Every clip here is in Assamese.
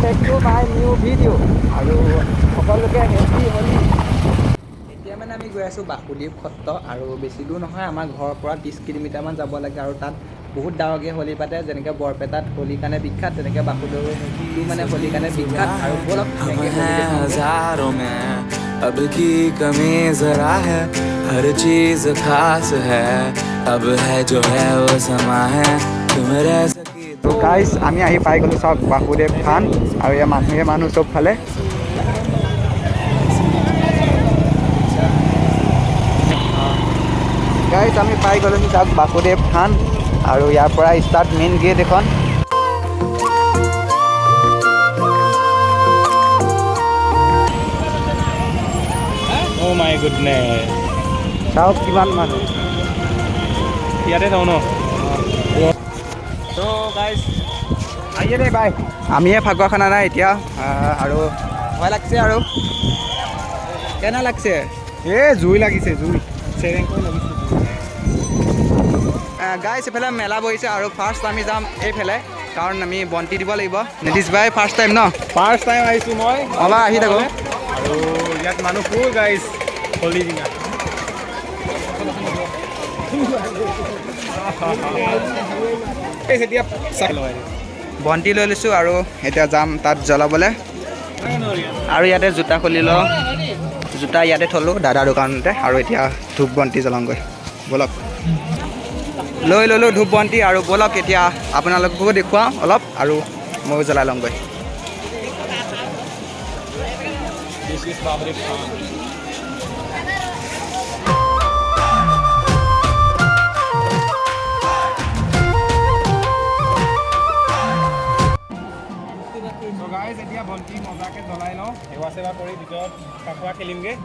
Back to my new video' আৰু সকলোকে হেপী হোলী। এতিয়া মানে আমি গৈ আছোঁ বাসুদেৱ সত্ৰ আৰু বেছি দূৰ নহয়, আমাৰ ঘৰৰ পৰা 30 কিলোমিটাৰমান যাব লাগে আৰু তাত বহুত ডাঙৰকৈ হোলী পাতে। যেনেকৈ বৰপেটাত হোলীৰ কাৰণে বিখ্যাত, তেনেকৈ বাসুদেৱটো মানে হোলীৰ কাৰণে বিখ্যাত। আৰু ব'লক তেনেকৈ হোলী দেখাওঁগৈ। अब की कमी जरा है, हर चीज खास है, अब है जो है वो समा है, तुम रह सकी তো গাইজ আমি আহি পাই গ'লোঁ চাওক বাসুদেৱ থান, আৰু ইয়াৰ মানুহ চবফালে। গাইজ আমি পাই গ'লোঁ চাওক বাসুদেৱ থান, আৰু ইয়াৰ পৰা ষ্টাৰ্ট মেইন গেট এখন। Oh my goodness. চাওক কিমান মানুহ ইয়াতে যাওঁ ন? তো গাইজ আহিয়ে দে বাই। আমিহে ফাকুৱা খানা নাই এতিয়া, আৰু ভয় লাগছে। আৰু কেনে লাগছে? জুই লাগিছে, জুই চেৰেংকৈ লাগিছে। গাইজ এইফালে মেলা বহিছে আৰু ফাৰ্ষ্ট আমি যাম এইফালে, কাৰণ আমি বন্তি দিব লাগিব। নীতিশ ভাই ফাৰ্ষ্ট টাইম ন? ফাৰ্ষ্ট টাইম আহিছোঁ মই। অবা আহি থাকোঁ। আৰু ইয়াত মানুহ ফুল গাইজ হোলী দিনা। এতিয়া চাই লগাই দিম। বন্তি লৈ লৈছোঁ আৰু এতিয়া যাম তাত জ্বলাবলৈ। আৰু ইয়াতে জোতা খুলি লওঁ, জোতা ইয়াতে থলোঁ দাদাৰ দোকানতে, আৰু এতিয়া ধূপ বন্তি জ্বলাওঁগৈ। ব'লক, লৈ ল'লোঁ ধূপ বন্তি, আৰু ব'লক এতিয়া আপোনালোককো দেখুৱাওঁ অলপ, আৰু ময়ো জ্বলাই লওঁগৈ। গাইজ এতিয়া ভণ্টি মজাকৈ জ্বলাই লওঁ, সেৱা চেৱা কৰি ভিতৰত ফাকুৱা খেলিমগৈ।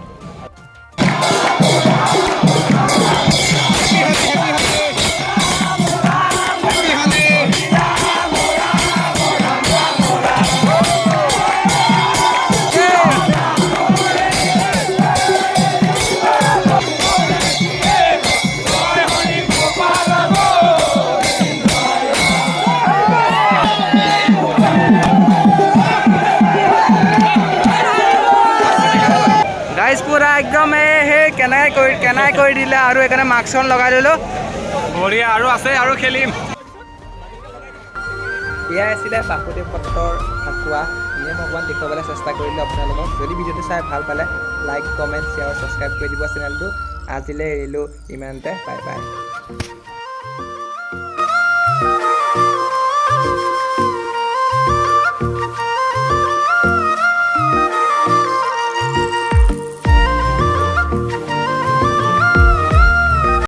গাইজ পুৰা একদম সেই কেনাই কৰি দিলে, আৰু সেইকাৰণে মাস্কখন লগাই ল'লোঁ। বঢ়িয়া, আৰু আছে আৰু খেলিম। এয়াই আছিলে বাসুদেৱ সত্ৰৰ ফাকুৱা। ইয়ে মই অকণমান দেখুৱাবলৈ চেষ্টা কৰিলোঁ আপোনালোকক। যদি ভিডিঅ'টো চাই ভাল পালে লাইক, কমেণ্ট, শ্বেয়াৰ, ছাবস্ক্ৰাইব কৰি দিব চেনেলটো। আজিলৈ এৰিলোঁ ইমানতে, বাই বাই।